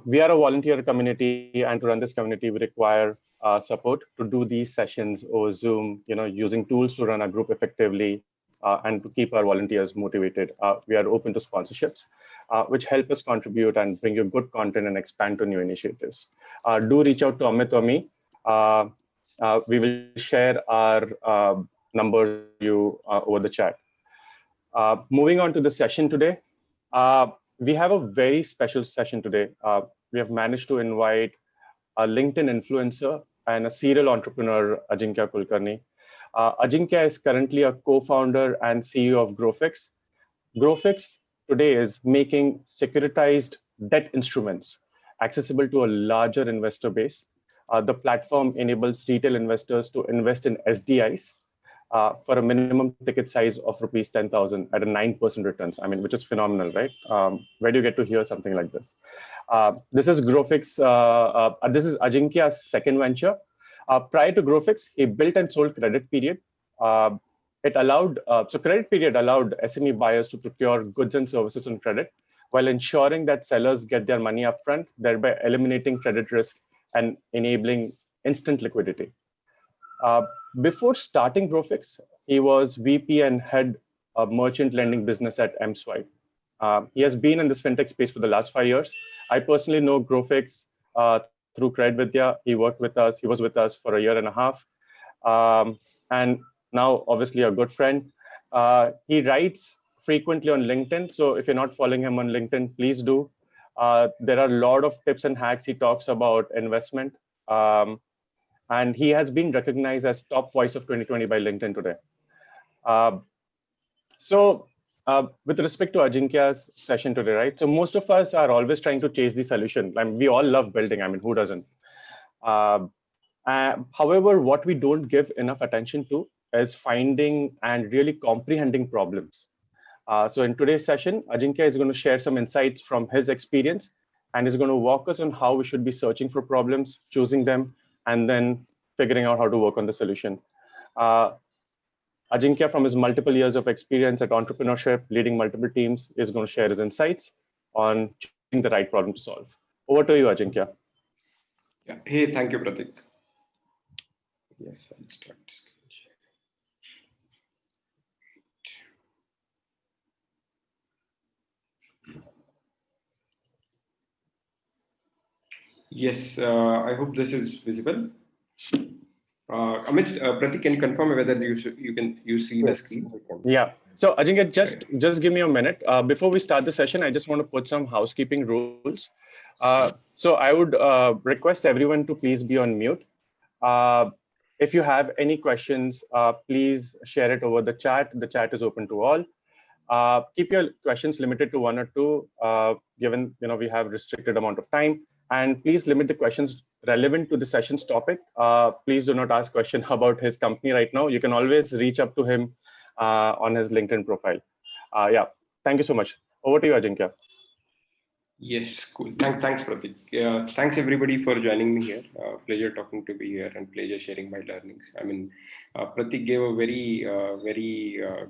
We are a volunteer community, and to run this community, we require support to do these sessions over Zoom, using tools to run our group effectively and to keep our volunteers motivated. We are open to sponsorships, which help us contribute and bring you good content and expand to new initiatives. Do reach out to Amit or me. We will share our numbers with you over the chat. Moving on to the session today. We have a very special session today. We have managed to invite a LinkedIn influencer and a serial entrepreneur, Ajinkya Kulkarni. Ajinkya is currently a co-founder and CEO of Growfix. Growfix today is making securitized debt instruments accessible to a larger investor base. The platform enables retail investors to invest in SDIs for a minimum ticket size of rupees 10,000 at a 9% returns. I mean, which is phenomenal, right? Where do you get to hear something like this? This is Growfix. This is Ajinkya's second venture. Prior to Growfix, he built and sold Credit Period. Credit Period allowed SME buyers to procure goods and services on credit while ensuring that sellers get their money upfront, thereby eliminating credit risk and enabling instant liquidity. Before starting Growfix, he was VP and head of merchant lending business at MSwipe. He has been in this fintech space for the last 5 years. I personally know Growfix through Credit Vidya. He worked with us. He was with us for a year and a half. And now, obviously, a good friend. He writes frequently on LinkedIn. So if you're not following him on LinkedIn, please do. There are a lot of tips and hacks he talks about investment. And he has been recognized as top voice of 2020 by LinkedIn today. With respect to Ajinkya's session today, right? So most of us are always trying to chase the solution. I mean, we all love building. I mean, who doesn't? However, what we don't give enough attention to is finding and really comprehending problems. So in today's session, Ajinkya is going to share some insights from his experience and is going to walk us on how we should be searching for problems, choosing them, and then figuring out how to work on the solution. Ajinkya, from his multiple years of experience at entrepreneurship, leading multiple teams, is going to share his insights on choosing the right problem to solve. Over to you, Ajinkya. Yeah. Hey, thank you, Pratik. Yes, I'll start this. Yes, I hope this is visible. Amit, Pratik, can you confirm whether you see the screen? Yeah. So Ajinkya, just give me a minute. Before we start the session, I just want to put some housekeeping rules. So I would request everyone to please be on mute. If you have any questions, please share it over the chat. The chat is open to all. Keep your questions limited to 1 or 2, given we have restricted amount of time. And please limit the questions relevant to the session's topic. Please do not ask question about his company right now. You can always reach up to him on his LinkedIn profile. Yeah, thank you so much. Over to you, Ajinkya. Yes, cool. Thanks, Pratik. Thanks everybody for joining me here. Pleasure talking to be here and pleasure sharing my learnings. I mean, Pratik gave a very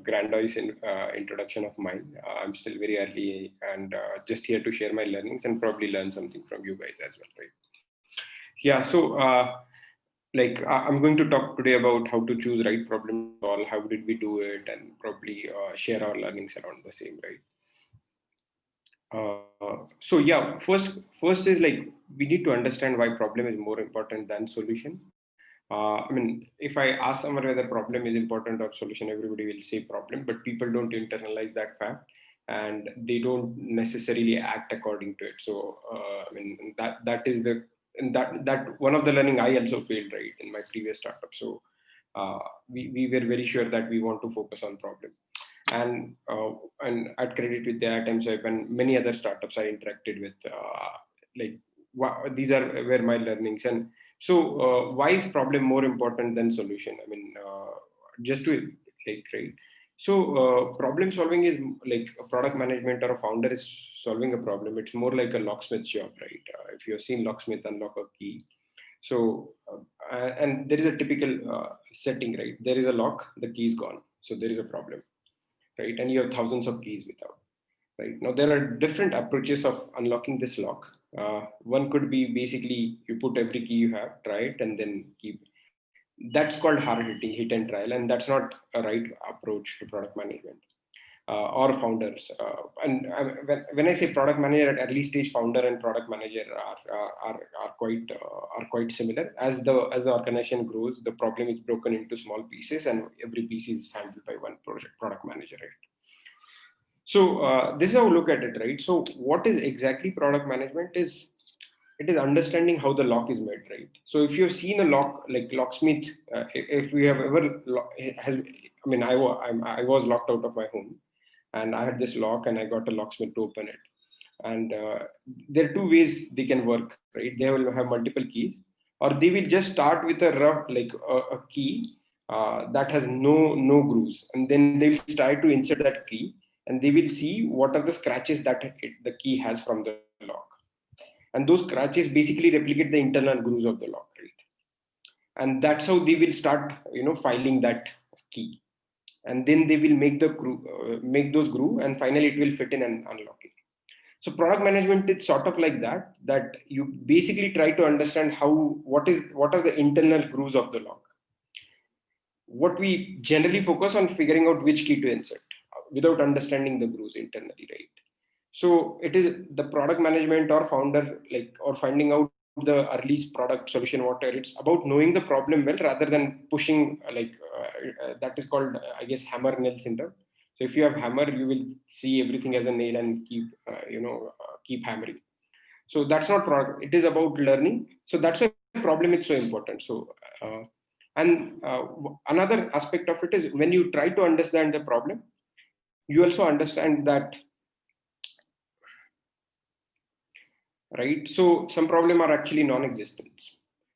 grandiose introduction of mine. I'm still very early and just here to share my learnings and probably learn something from you guys as well, right? Yeah. So, I'm going to talk today about how to choose right problem to solve. How did we do it, and probably share our learnings around the same, right? So yeah, first is we need to understand why problem is more important than solution. I mean, if I ask someone whether problem is important or solution, everybody will say problem, but people don't internalize that fact and they don't necessarily act according to it. So I mean that is that one of the learning I also failed, right, in my previous startup. So we were very sure that we want to focus on problem. And at Credit Vidya, at MSwipe, and many other startups I interacted with, these are where my learnings. And so why is problem more important than solution? I mean, just to right. So problem solving is like a product management or a founder is solving a problem. It's more like a locksmith's job, right? If you've seen locksmith unlock a key. So, and there is a typical setting, right? There is a lock, the key is gone. So there is a problem. Right, and you have thousands of keys without. Right now, there are different approaches of unlocking this lock. One could be basically you put every key you have, try it, and then keep. That's called hard hitting, hit and trial, and that's not a right approach to product management or founders. When I say product manager, at early stage, founder and product manager are quite similar. As the organization grows, the problem is broken into small pieces, and every piece is handled by one product manager, right? So this is how we look at it, right? So what is exactly product management is, it is understanding how the lock is made, right? So if you've seen a lock, like locksmith, if we have ever has, I mean, I was locked out of my home, and I had this lock, and I got a locksmith to open it. And there are two ways they can work, right? They will have multiple keys, or they will just start with a rough, like a key that has no grooves, and then they will try to insert that key, and they will see what are the scratches that the key has from the lock, and those scratches basically replicate the internal grooves of the lock, right? And that's how they will start, filing that key, and then they will make those groove, and finally it will fit in and unlock it. So product management is sort of like that you basically try to understand what are the internal grooves of the lock. What we generally focus on figuring out which key to insert without understanding the grooves internally, right? So it is the product management or founder, like, or finding out the early product solution, whatever. It's about knowing the problem well rather than pushing, that is called, I guess, hammer nail syndrome. So if you have hammer, you will see everything as a nail and keep hammering. So that's not product. It is about learning. So that's why problem is so important. So another aspect of it is, when you try to understand the problem, you also understand that, right? So some problem are actually non-existent.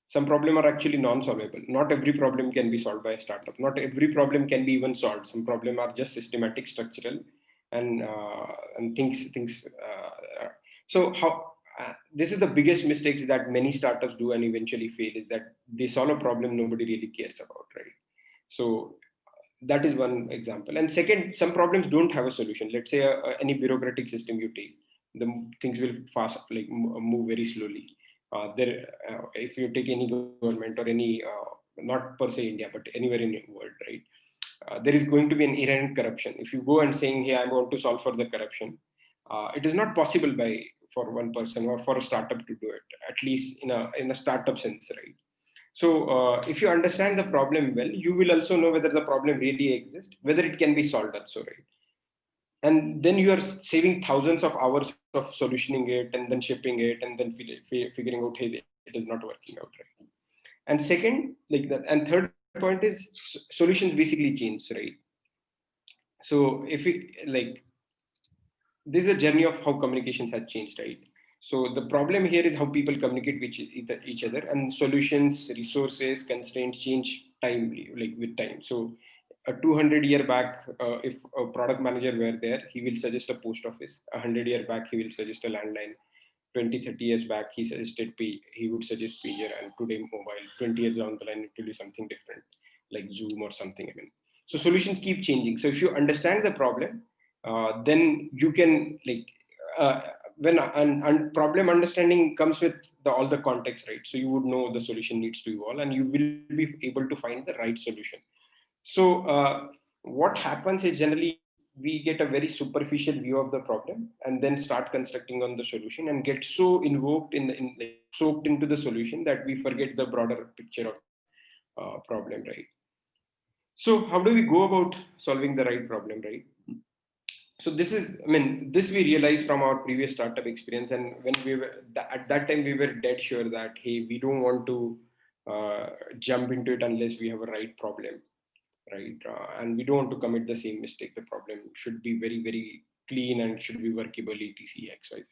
Some problem are actually non-solvable. Not every problem can be solved by a startup. Not every problem can be even solved. Some problem are just systematic, structural, and things. So how this is the biggest mistakes that many startups do and eventually fail, is that they solve a problem nobody really cares about, right? So that is one example. And second, some problems don't have a solution. Let's say any bureaucratic system you take, the things will move very slowly. If you take any government or any, not per se India, but anywhere in the world, right? There is going to be an inherent corruption. If you go and saying, hey, I want to solve for the corruption, it is not possible for one person or for a startup to do it, at least in a startup sense, right? So if you understand the problem well, you will also know whether the problem really exists, whether it can be solved also, right? And then you are saving thousands of hours of solutioning it and then shipping it and then figuring out, hey, it is not working out, right? And second, like that, and third point is solutions basically change, right? So if we like, this is a journey of how communications has changed, right? So the problem here is how people communicate with each other, and solutions, resources, constraints change timely, like with time. So a 200-year back, if a product manager were there, he will suggest a post office. 100-year back, he will suggest a landline. 20, 30 years back, he would suggest pager, and today mobile. 20 years down the line, it will be something different, like Zoom or something. I mean, so solutions keep changing. So if you understand the problem, then you can uh, when and problem understanding comes with all the context, right? So you would know the solution needs to evolve, and you will be able to find the right solution. So what happens is, generally we get a very superficial view of the problem and then start constructing on the solution, and get so invoked in like soaked into the solution that we forget the broader picture of the problem, right? So how do we go about solving the right problem, right? So this is, I mean, this we realized from our previous startup experience, and when we were at that time, we were dead sure that, hey, we don't want to jump into it unless we have a right problem, right? And we don't want to commit the same mistake. The problem should be very, very clean and should be workable, etc, xyz,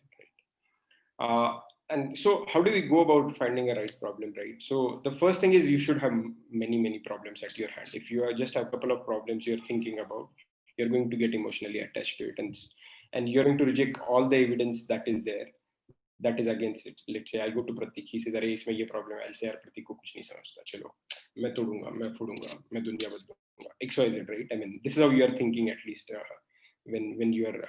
right? And so how do we go about finding a right problem, right? So the first thing is, you should have many problems at your hand. If you just have a couple of problems you're thinking about, you're going to get emotionally attached to it, and you're going to reject all the evidence that is there, that is against it. Let's say I go to Pratik, he says, अरे इसमें ये problem है, I'll say, यार प्रतीक को कुछ नहीं समझता, चलो मैं तोड़ूंगा, मैं फोड़ूंगा, मैं दुनिया बदलूंगा, XYZ, right? I mean, this is how you are thinking, at least when you are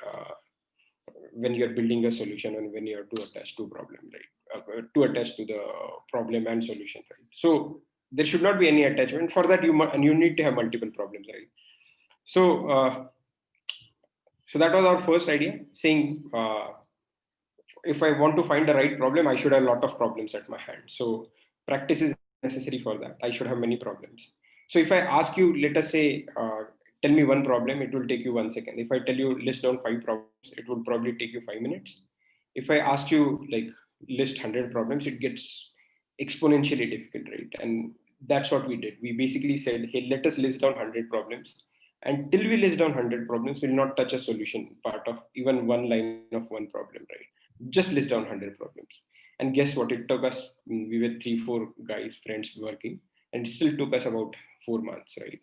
when you're building a solution and when you have to attach to problem, right? To attach to the problem and solution, right? So there should not be any attachment. For that, you need to have multiple problems, right? So so that was our first idea, saying if I want to find the right problem, I should have a lot of problems at my hand. So practice is necessary for that. I should have many problems. So if I ask you, let us say, tell me one problem, it will take you 1 second. If I tell you list down 5 problems, it would probably take you 5 minutes. If I ask you like list 100 problems, it gets exponentially difficult, right? And that's what we did. We basically said, hey, let us list down 100 problems. And till we list down 100 problems, we'll not touch a solution part of even one line of one problem, right? Just list down 100 problems. And guess what? It took us, we were 3, 4 guys, friends working, and it still took us about 4 months, right?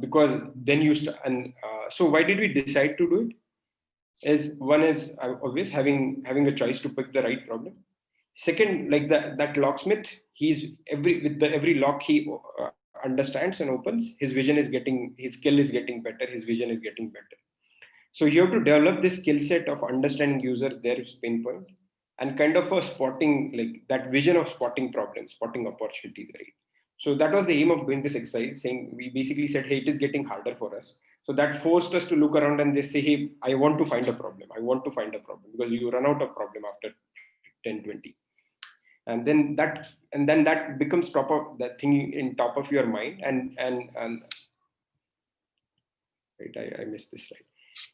Because then so why did we decide to do it? Is one is obvious, having a choice to pick the right problem. Second, like that locksmith, he's every lock he understands and opens, his skill is getting better, his vision is getting better. So you have to develop this skill set of understanding users, their pain point, and kind of a spotting, like that vision of spotting problems, spotting opportunities, right? So that was the aim of doing this exercise, saying we basically said, hey, it is getting harder for us. So that forced us to look around and just say, hey, I want to find a problem. I want to find a problem, because you run out of problem after 10, 20. And then that becomes top of that thing in top of your mind. And right, I missed this,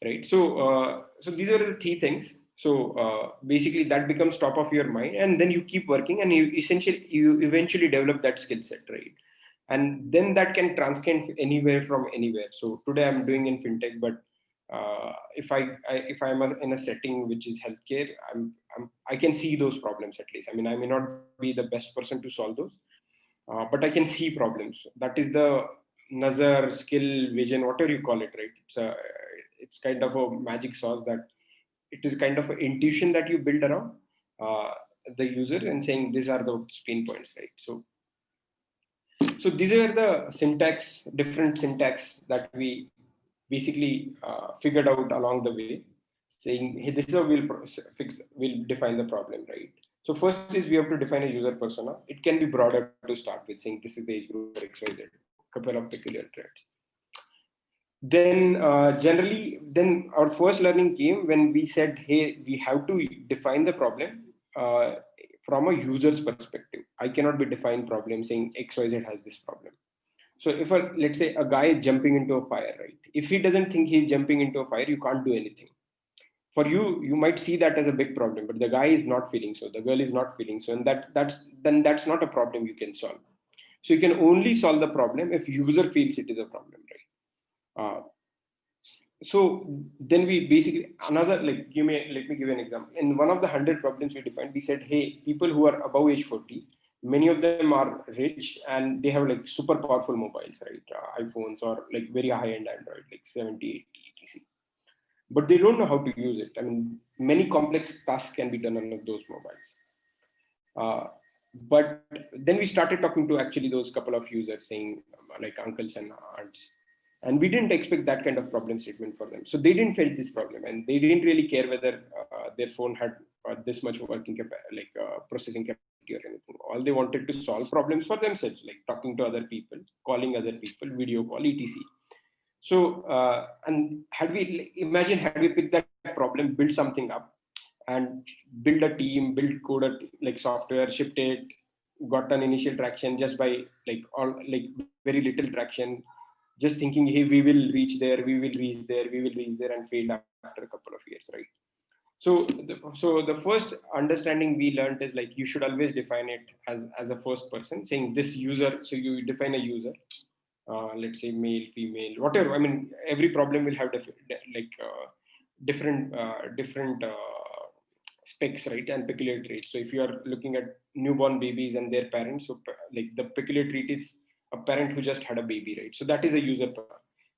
right? So these are the 3 things. So basically that becomes top of your mind, and then you keep working, and you eventually develop that skill set, right? And then that can transcend anywhere from anywhere. So today I'm doing in fintech, but if I'm in a setting which is healthcare, I can see those problems at least. I mean, I may not be the best person to solve those, but I can see problems. That is the nazar, skill, vision, whatever you call it, right? It's kind of a magic sauce, that it is kind of an intuition that you build around uh, the user, and saying these are the pain points, right? So these are the different syntax that we basically figured out along the way, saying, hey, this is how we'll define the problem, right? So first is we have to define a user persona. It can be broader to start with, saying this is the age group for XYZ, couple of peculiar traits. Then then our first learning came when we said, hey, we have to define the problem from a user's perspective. I cannot be defining problem saying XYZ has this problem. So if let's say a guy is jumping into a fire, right? If he doesn't think he's jumping into a fire, you can't do anything. For you might see that as a big problem, but the guy is not feeling so, the girl is not feeling so, and that's not a problem you can solve. So you can only solve the problem if user feels it is a problem, right? So then we basically let me give you an example. In one of the 100 problems we defined, we said, hey, people who are above age 40, many of them are rich and they have like super powerful mobiles, right? iPhones or like very high end Android, like 70, 80, etc. But they don't know how to use it. I mean, many complex tasks can be done on those mobiles. But then we started talking to actually those couple of users, saying like uncles and aunts, and we didn't expect that kind of problem statement for them. So they didn't face this problem, and they didn't really care whether their phone had this much processing capacity or anything. All they wanted to solve problems for themselves, like talking to other people, calling other people, video call, etc. So and had we picked that problem, build something up, and build a team, build code like software, shipped it, got an initial traction just by very little traction, just thinking, hey, we will reach there, and failed after a couple of years, right? So the first understanding we learned is like you should always define it as a first person, saying this user. So you define a user, let's say male, female, whatever. I mean, every problem will have different specs, right, and peculiar traits. So if you are looking at newborn babies and their parents, so like the peculiar trait is a parent who just had a baby, right? So that is a user part.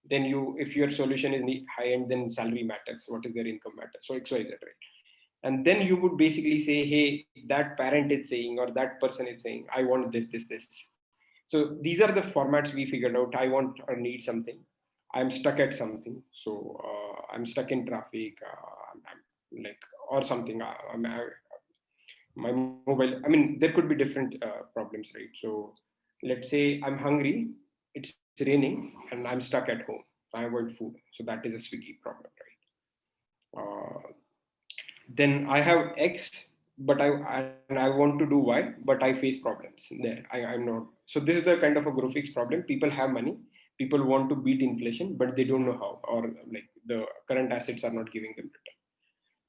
Then if your solution is high end, then salary matters. What is their income matters? So XYZ, right? And then you would basically say, hey, that parent is saying, or that person is saying, I want this. So these are the formats we figured out. I want or need something. I'm stuck at something. So I'm stuck in traffic. like, or something. My mobile, I mean, there could be different problems, right? So let's say I'm hungry, it's raining, and I'm stuck at home. I avoid food. So that is a Swiggy problem, right? Then I have X, but I want to do Y, but I face problems there. I'm not. So this is the kind of a grow fix problem. People have money, people want to beat inflation, but they don't know how, or like the current assets are not giving them return.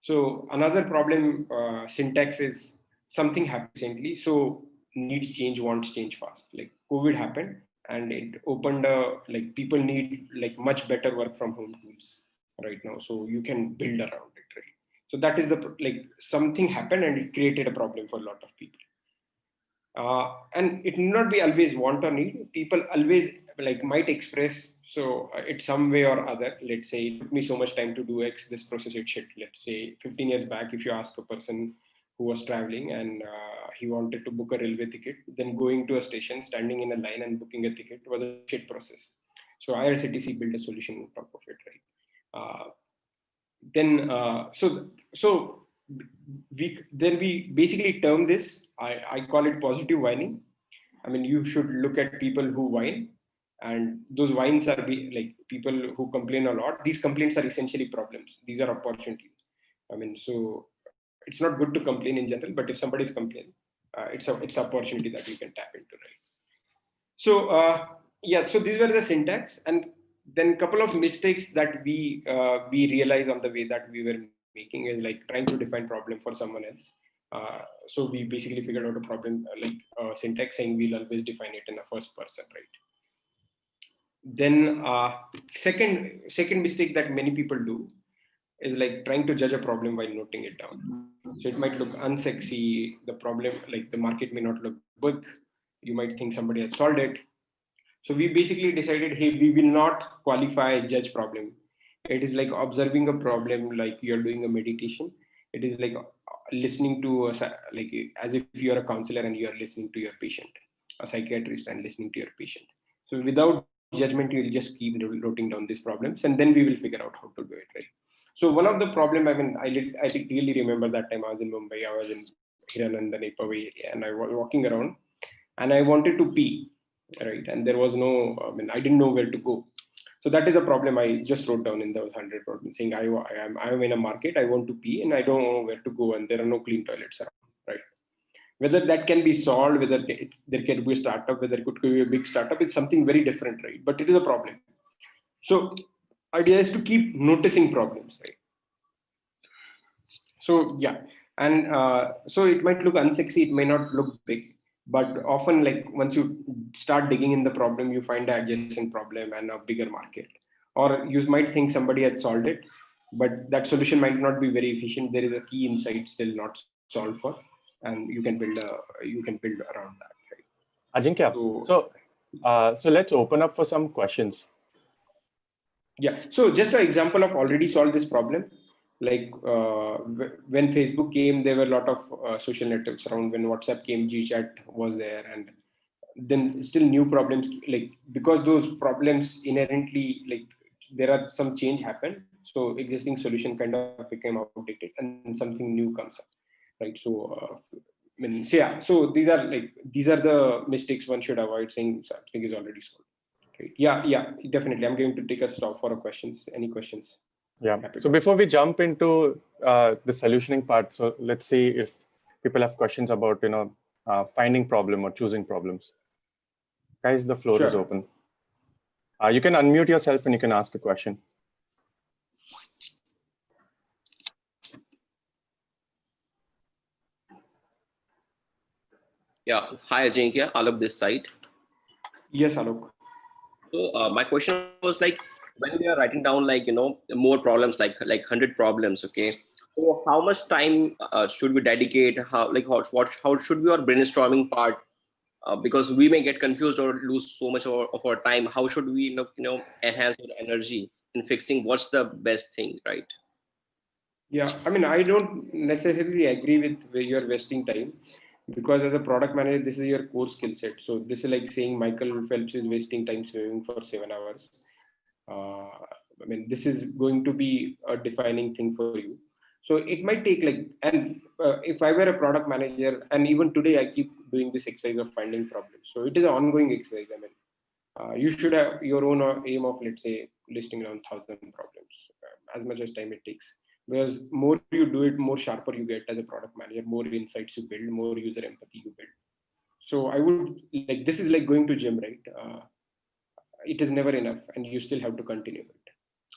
So another problem, syntax is something happened recently. So needs change, wants change fast. Like COVID happened and it opened like people need like much better work from home tools right now. So you can build around it, right? So that is the like something happened and it created a problem for a lot of people. And it need not be always want or need. People always like might express. So it's some way or other. Let's say it took me so much time to do X. This process it shit. Let's say 15 years back, if you ask a person who was traveling and he wanted to book a railway ticket, then going to a station, standing in a line and booking a ticket was a shit process. So IRCTC built a solution on top of it, right? Then so we basically term this. I call it positive whining. I mean, you should look at people who whine, and those whines are like people who complain a lot. These complaints are essentially problems. These are opportunities. I mean, so it's not good to complain in general, but if somebody is complaining, it's an opportunity that you can tap into, right? So yeah, so these were the syntax, and then a couple of mistakes that we realized on the way that we were making is like trying to define problem for someone else. So we basically figured out a problem like syntax saying we'll always define it in a first person, right? Then second mistake that many people do is like trying to judge a problem while noting it down. So it might look unsexy. The problem, like the market may not look big. You might think somebody has solved it. So we basically decided, hey, we will not qualify judge problem. It is like observing a problem, like you're doing a meditation. It is like listening to like as if you're a counselor and you're listening to your patient, a psychiatrist and listening to your patient. So without judgment, you'll just keep noting down these problems, and then we will figure out how to do it, right? So one of the problem, I mean, I really remember that time I was in Mumbai, I was in Hiranand and Epaway, and I was walking around, and I wanted to pee, right? And there was no, I mean, I didn't know where to go. So that is a problem I just wrote down in those 100 problems, saying I'm in a market, I want to pee, and I don't know where to go, and there are no clean toilets around, right? Whether that can be solved, whether there can be a startup, whether it could be a big startup, it's something very different, right? But it is a problem. So idea is to keep noticing problems, right? So yeah, and so it might look unsexy, it may not look big, but often like once you start digging in the problem, you find an adjacent problem and a bigger market. Or you might think somebody had solved it, but that solution might not be very efficient. There is a key insight still not solved for, and you can build around that, right? Ajinkya, so let's open up for some questions. Yeah, so just an example of already solved this problem. Like when Facebook came, there were a lot of social networks around. When WhatsApp came, GChat was there, and then still new problems, like because those problems inherently, like there are some change happened, so existing solution kind of became outdated and something new comes up, right? So I mean, so yeah, so these are the mistakes one should avoid, saying something is already solved, right? Yeah, definitely, I'm going to take a stop for questions. Any questions? Yeah. So before we jump into the solutioning part, so let's see if people have questions about, finding problem or choosing problems. Guys, the floor is open. You can unmute yourself and you can ask a question. Yeah. Hi, Ajinkya. Alok this side. Yes, Alok. So my question was like, when we are writing down like, more problems, like 100 problems, okay? So how much time should we dedicate? How should be our brainstorming part? Because we may get confused or lose so much of our time. How should we, enhance our energy in fixing what's the best thing, right? Yeah, I mean, I don't necessarily agree with where you're wasting time, because as a product manager, this is your core skill set. So this is like saying Michael Phelps is wasting time swimming for 7 hours. I mean, this is going to be a defining thing for you. So it might take like, and if I were a product manager, and even today I keep doing this exercise of finding problems. So it is an ongoing exercise. I mean, you should have your own aim of, let's say, listing around 1,000 problems, as much as time it takes. Because more you do it, more sharper you get as a product manager, more insights you build, more user empathy you build. So I would like, this is like going to gym, right? It is never enough, and you still have to continue it.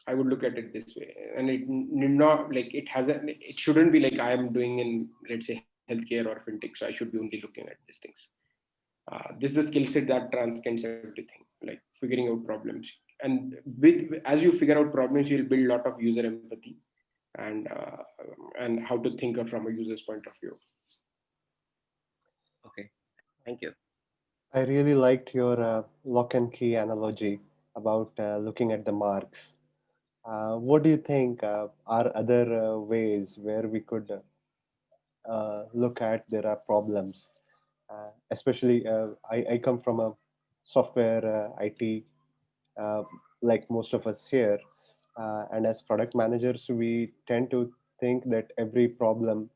I would look at it this way, and it not like it hasn't. It shouldn't be like I am doing in, let's say, healthcare or fintech, so I should be only looking at these things. This is a skill set that transcends everything, like figuring out problems. And as you figure out problems, you'll build a lot of user empathy, and how to think of from a user's point of view. Okay, thank you. I really liked your lock and key analogy about looking at the marks. What do you think are other ways where we could look at there are problems? Especially, I come from a software IT, uh, like most of us here. And as product managers, we tend to think that every problem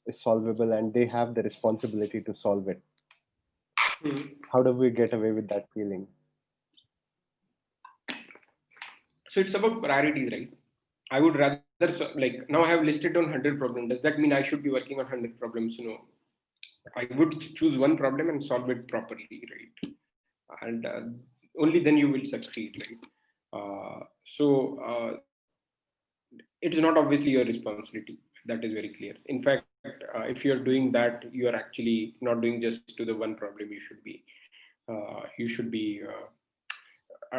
is solvable and they have the responsibility to solve it. How do we get away with that feeling? So it's about priorities, right? I would rather like, now I have listed down 100 problems. Does that mean I should be working on 100 problems? No, I would choose one problem and solve it properly, right? And only then you will succeed, right? So it is not obviously your responsibility. That is very clear. In fact, if you're doing that, you are actually not doing just to the one problem. You should be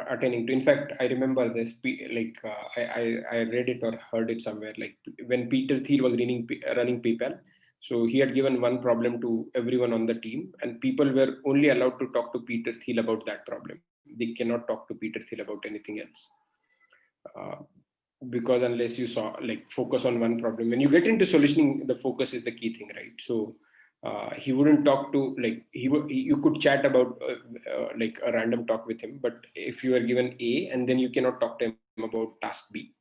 attending to. In fact, I remember this, like I read it or heard it somewhere, like when Peter Thiel was running PayPal. So he had given one problem to everyone on the team, and people were only allowed to talk to Peter Thiel about that problem. They cannot talk to Peter Thiel about anything else. Uh, because unless you saw, like, focus on one problem, when you get into solutioning, the focus is the key thing, right? So he wouldn't talk to, like, you could chat about like a random talk with him, but if you are given A, and then you cannot talk to him about task B.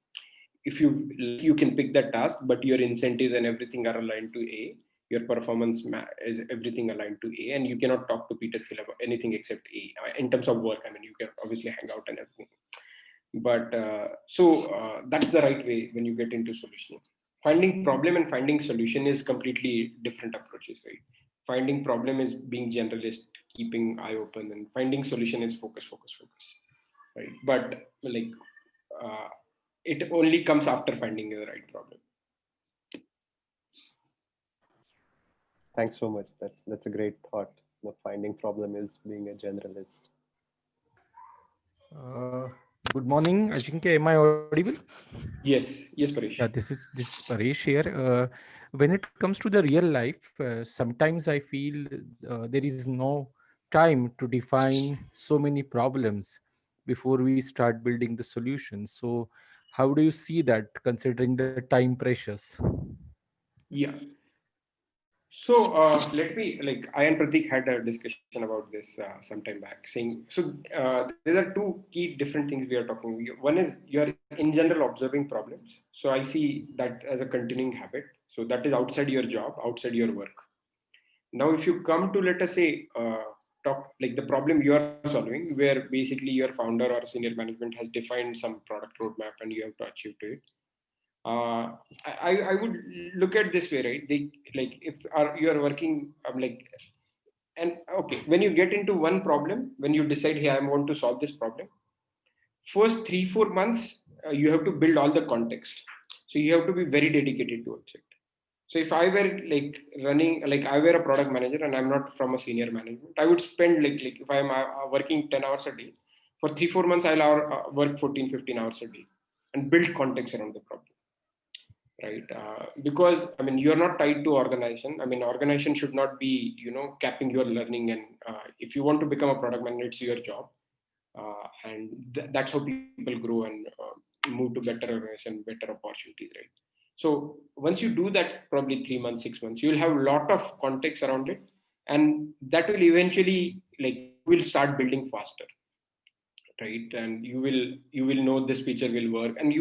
If you like, you can pick that task, but your incentives and everything are aligned to A. Your performance is everything aligned to A, and you cannot talk to Peter Thiel about anything except A in terms of work. I mean, you can obviously hang out and everything, but that's the right way when you get into solutioning. Finding problem and finding solution is completely different approaches, right? Finding problem is being generalist, keeping eye open, and finding solution is focus, right? But like, uh, it only comes after finding the right problem. Thanks so much. That's a great thought. The finding problem is being a generalist. Uh, Good morning, Ajinkya. Am I audible? Yes, Yeah, Paresh. this is Paresh here. When it comes to the real life, sometimes I feel there is no time to define so many problems before we start building the solutions. So, how do you see that, considering the time pressures? Yeah. So let me, like, I and Pratik had a discussion about this some time back, saying, so there are two key different things we are talking. One is you are in general observing problems. So I see that as a continuing habit. So that is outside your job, outside your work. Now, if you come to, let us say, talk like the problem you are solving, where basically your founder or senior management has defined some product roadmap and you have to achieve to it. I would look at this way, right? They, like, if you are working, like, and okay, when you get into one problem, when you decide, hey, I want to solve this problem, first 3-4 months, you have to build all the context. So you have to be very dedicated towards it. So if I were like running, like I were a product manager and I'm not from a senior management, I would spend like if I'm working 10 hours a day, for 3-4 months, I'll work 14-15 hours a day and build context around the problem, right? Because I mean, you're not tied to organization. I mean, organization should not be, capping your learning. And if you want to become a product manager, it's your job. And that's how people grow and move to better organization, better opportunities, right? So once you do that, probably 3 months, 6 months, you will have a lot of context around it, and that will eventually, like, you will start building faster, right? And you will know this feature will work, and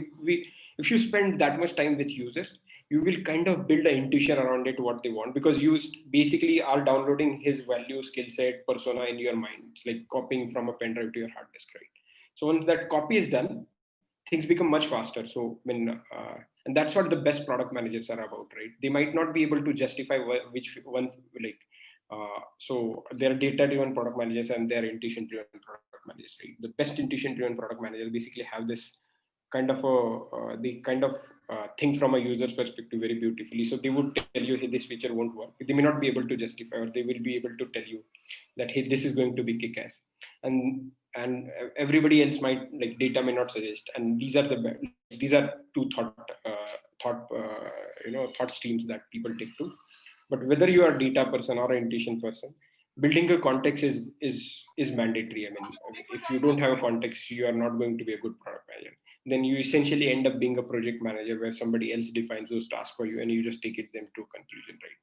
if you spend that much time with users, you will kind of build an intuition around it, what they want, because you basically are downloading his value, skill set, persona in your mind. It's like copying from a pen drive to your hard disk, right? So once that copy is done, things become much faster. So and that's what the best product managers are about, right? They might not be able to justify which one, like, so there are data driven product managers and there are intuition driven product managers, right? The best intuition driven product managers basically have this kind of they kind of think from a user's perspective very beautifully. So they would tell you, hey, this feature won't work. They may not be able to justify, or they will be able to tell you that, hey, this is going to be kick-ass. And everybody else might, like, data may not suggest. And these are these are two thought streams that people take to. But whether you are a data person or an intuition person, building a context is mandatory. I mean, if you don't have a context, you are not going to be a good product manager. Then you essentially end up being a project manager where somebody else defines those tasks for you and you just take them to a conclusion, right?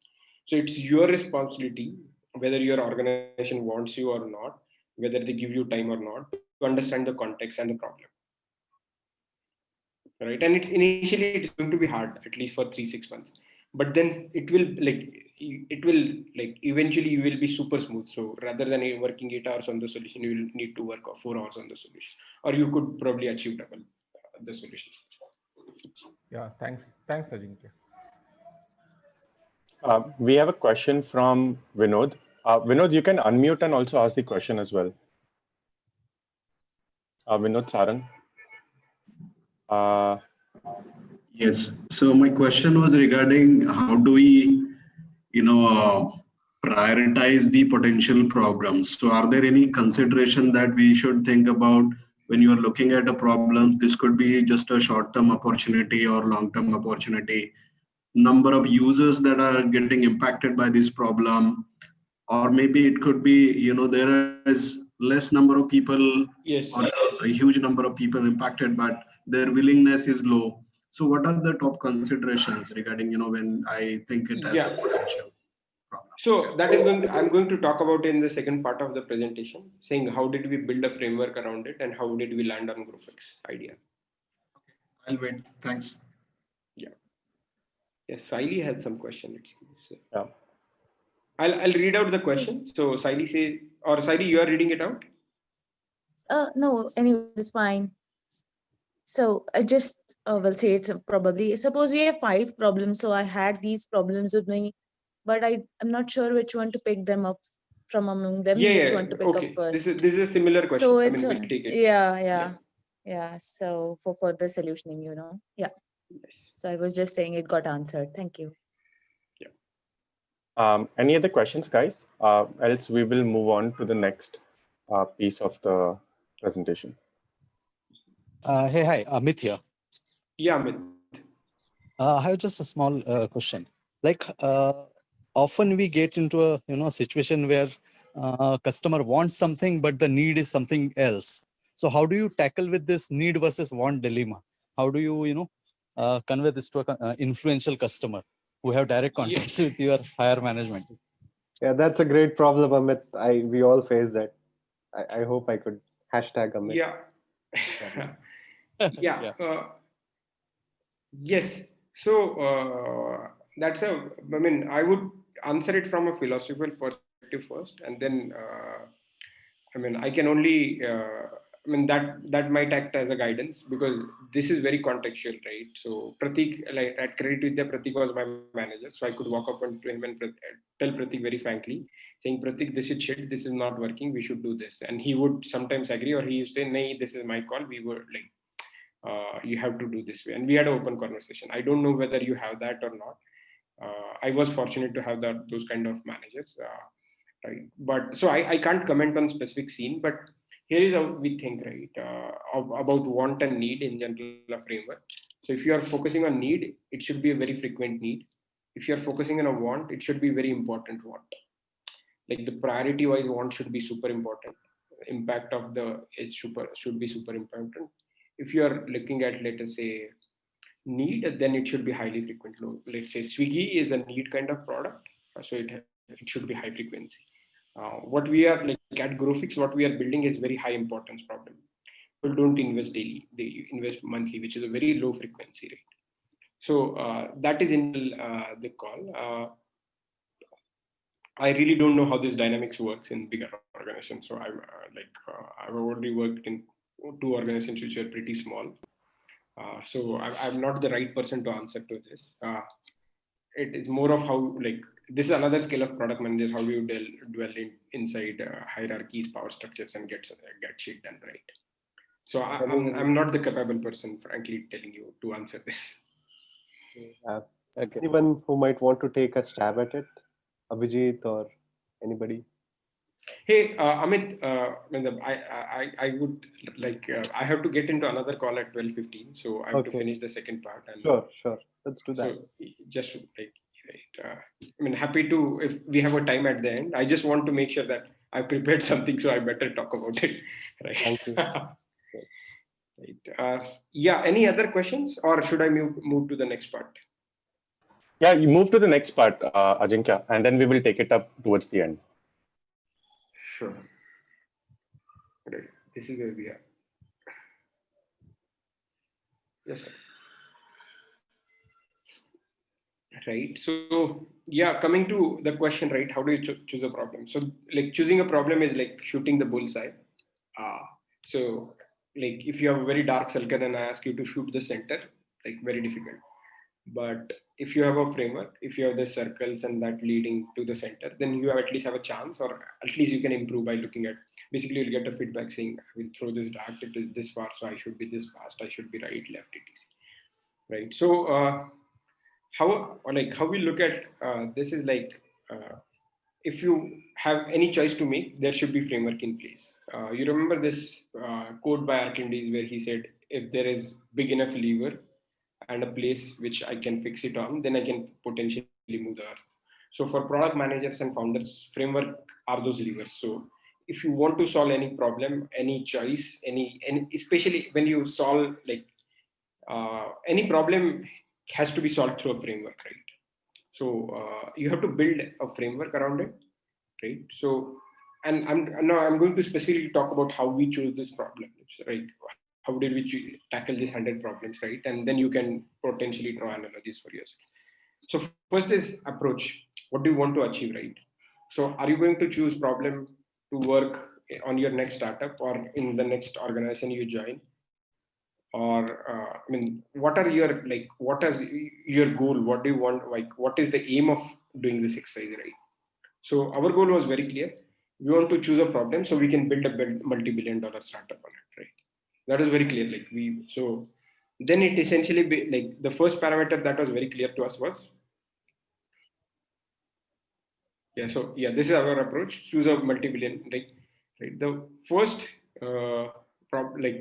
So it's your responsibility, whether your organization wants you or not, whether they give you time or not, to understand the context and the problem, right? And it's going to be hard, at least for 3-6 months, but then it will like eventually you will be super smooth. So rather than working 8 hours on the solution, you will need to work 4 hours on the solution, or you could probably achieve double the solution. Yeah, thanks, Ajinkya. We have a question from Vinod. Vinod, you can unmute and also ask the question as well. Vinod Sarang. Yes. So my question was regarding how do we, prioritize the potential problems. So are there any consideration that we should think about when you are looking at the problems? This could be just a short-term opportunity or long-term opportunity. Number of users that are getting impacted by this problem, or maybe it could be, there is less number of people, Yes. or a huge number of people impacted, but their willingness is low. So what are the top considerations regarding, when I think it as a potential problem? So that is I'm going to talk about in the second part of the presentation, saying how did we build a framework around it and how did we land on GrowFix idea. I'll wait. Thanks. Yeah. Yes, Saili had some question. Yeah. I'll read out the question. So Saili says, or Saili, you are reading it out? No, anyway, it's fine. So I just will say it's probably, suppose we have 5 problems. So I had these problems with me, but I'm not sure which one to pick them up from among them, which one to pick up first. This is a similar question. So I it's, mean, we'll take it. Yeah. So for further solutioning, yeah. Yes. So I was just saying it got answered. Thank you. Yeah. Any other questions, guys? Else we will move on to the next piece of the presentation. Hey, hi, Amit here. Yeah, Amit. I have just a small question. Like, often we get into a situation where customer wants something, but the need is something else. So how do you tackle with this need versus want dilemma? How do you, convey this to an influential customer who have direct contacts with your higher management? Yeah, that's a great problem, Amit. We all face that. I hope I could hashtag Amit. Yeah. Yes. So that's I mean, I would answer it from a philosophical perspective first, and then I mean, I can only that might act as a guidance, because this is very contextual, right? So Pratik, like at Credit Vidya, Pratik was my manager, so I could walk up to him and tell Pratik very frankly, saying, Pratik, this is shit, this is not working, we should do this. And he would sometimes agree, or he would say, nay, this is my call. We were like, you have to do this way. And we had an open conversation. I don't know whether you have that or not. I was fortunate to have those kind of managers, right? But so I can't comment on specific scene, but here is how we think, right? About want and need in general, a framework. So if you are focusing on need, it should be a very frequent need. If you are focusing on a want, it should be very important want. Like the priority wise want should be super important. Impact of should be super important. If you are looking at, let us say, need, then it should be highly frequent. Let's say Swiggy is a need kind of product, so it should be high frequency. What we are like at GrowFix, what we are building is very high importance problem. People don't invest daily; they invest monthly, which is a very low frequency rate. So that is in the call. I really don't know how this dynamics works in bigger organizations. So I've already worked in 2 organizations which are pretty small. So I'm not the right person to answer to this. It is more of how, like, this is another skill of product managers, how you dwell inside hierarchies, power structures, and get shit done right. So I'm not the capable person, frankly, telling you to answer this. Okay. Anyone who might want to take a stab at it? Abhijit or anybody? Hey, Amit, I would like, I have to get into another call at 12:15, so I have to Okay. finish the second part. And Sure. Let's do that. so just like, right, I mean, happy to, if we have a time at the end. I just want to make sure that I prepared something, so I better talk about it. Right. Thank you. Right. Yeah. Any other questions, or should I move to the next part? Yeah, you move to the next part, Ajinkya, and then we will take it up towards the end. Sure. Right. This is where we are. Yes, sir. Right. So yeah, coming to the question, right? How do you choose a problem? So like, choosing a problem is like shooting the bullseye. So like, if you have a very dark circle and I ask you to shoot the center, like, very difficult. But if you have a framework, if you have the circles and that leading to the center, then you at least have a chance, or at least you can improve by looking at, basically you'll get a feedback saying, I will throw this dart, it is this far, so I should be this fast, I should be right, left, etc. Right. So how we look at this is like, if you have any choice to make, there should be framework in place. You remember this quote by Archimedes where he said, if there is big enough lever and a place which I can fix it on, then I can potentially move the earth. So for product managers and founders, framework are those levers. So if you want to solve any problem, any choice, any especially when you solve, like, any problem has to be solved through a framework, right? So you have to build a framework around it, right? So, and I'm going to specifically talk about how we choose this problem, right? How did we tackle these 100 problems, right? And then you can potentially draw analogies for yourself. So first is approach. What do you want to achieve, right? So are you going to choose problem to work on your next startup or in the next organization you join? Or I mean, what are your, like, what is your goal? What do you want? Like, what is the aim of doing this exercise, right? So our goal was very clear. We want to choose a problem so we can build a multi-billion-dollar startup on it, right? That was very clear. Like, so then it essentially like, the first parameter that was very clear to us was, yeah. So yeah, this is our approach. Choose a multi-billion, right? The first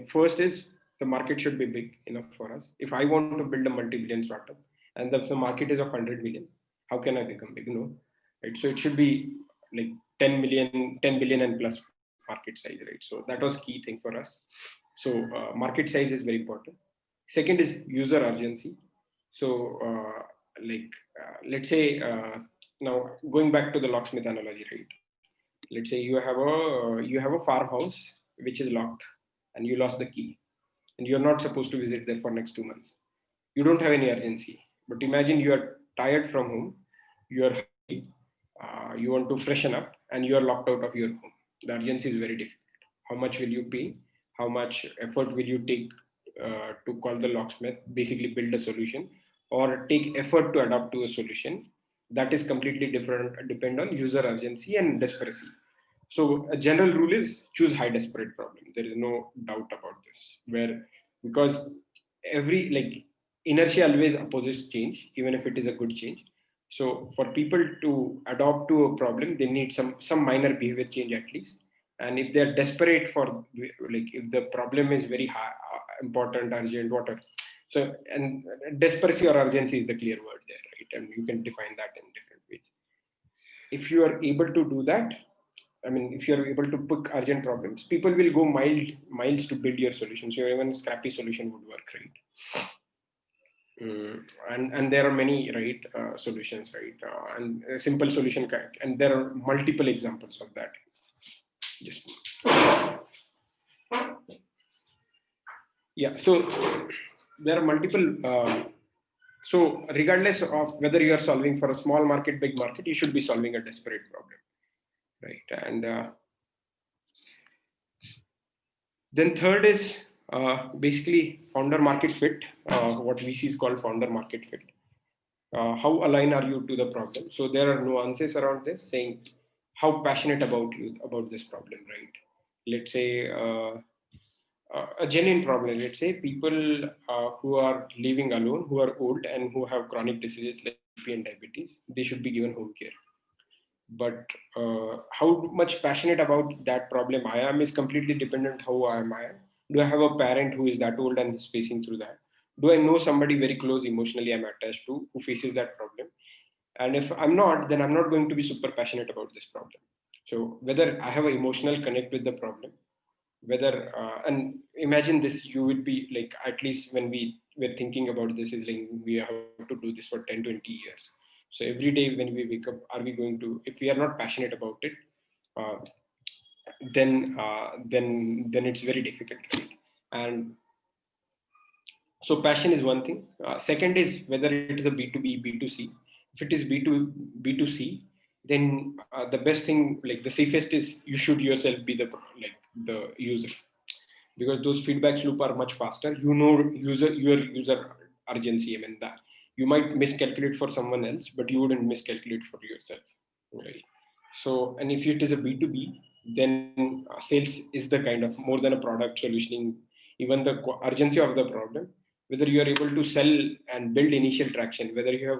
first is, the market should be big enough for us. If I want to build a multi-billion startup and the market is of 100 million, how can I become big? No, right? So it should be like 10 million, 10 billion and plus market size, right? So that was key thing for us. So market size is very important. Second is user urgency. So let's say, now going back to the locksmith analogy, right? Let's say you have a farmhouse which is locked and you lost the key and you're not supposed to visit there for next 2 months. You don't have any urgency. But imagine you are tired from home, you are hungry, you want to freshen up, and you are locked out of your home. The urgency is very difficult. How much will you pay? How much effort will you take to call the locksmith, basically build a solution, or take effort to adapt to a solution? That is completely different, depend on user urgency and desperation. So a general rule is choose high desperate problem. There is no doubt about this. Where, because every, like, inertia always opposes change, even if it is a good change. So for people to adopt to a problem, they need some minor behavior change at least. And if they're desperate for, like, if the problem is very high, important, urgent, whatever. So, and desperation or urgency is the clear word there, right? And you can define that in different ways. If you are able to do that, I mean, if you're able to pick urgent problems, people will go miles to build your solution. So even a scrappy solution would work, right? And there are many, right, solutions, right? And a simple solution and there are multiple examples of that. Just yeah. So there are multiple So regardless of whether you are solving for a small market, big market, you should be solving a desperate problem, right? And then third is basically founder market fit, what VCs call founder market fit. How aligned are you to the problem? So there are nuances around this, saying how passionate about this problem, right? Let's say a genuine problem. Let's say people who are living alone, who are old, and who have chronic diseases like BP and diabetes, they should be given home care. But how much passionate about that problem I am is completely dependent how I am. Do I have a parent who is that old and is facing through that? Do I know somebody very close emotionally I'm attached to who faces that problem? And if I'm not, then I'm not going to be super passionate about this problem. So whether I have an emotional connect with the problem, whether and imagine this, you would be like, at least when we were thinking about this, is like we have to do this for 10-20 years. So every day when we wake up, are we going to, if we are not passionate about it, uh, then it's very difficult, right? And so passion is one thing. Second is whether it is a B2B, B2C. If it is B2C, then the best thing, like the safest is you should yourself be the user, because those feedback loop are much faster. You know, your user urgency. I mean that you might miscalculate for someone else, but you wouldn't miscalculate for yourself, right? So, and if it is a B2B, then sales is the kind of more than a product solutioning, even the urgency of the problem, whether you are able to sell and build initial traction, whether you have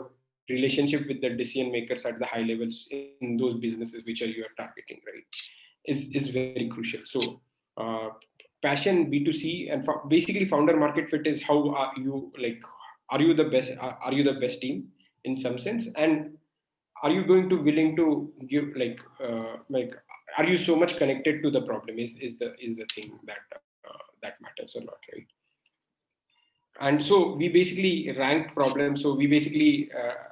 relationship with the decision makers at the high levels in those businesses which are you are targeting, right, is very crucial. So uh, passion, B2C, and basically founder market fit is how are you, like, are you the best, are you the best team in some sense, and are you going to willing to give, like are you so much connected to the problem is the thing that matters a lot, right? And so we basically ranked problems. So we basically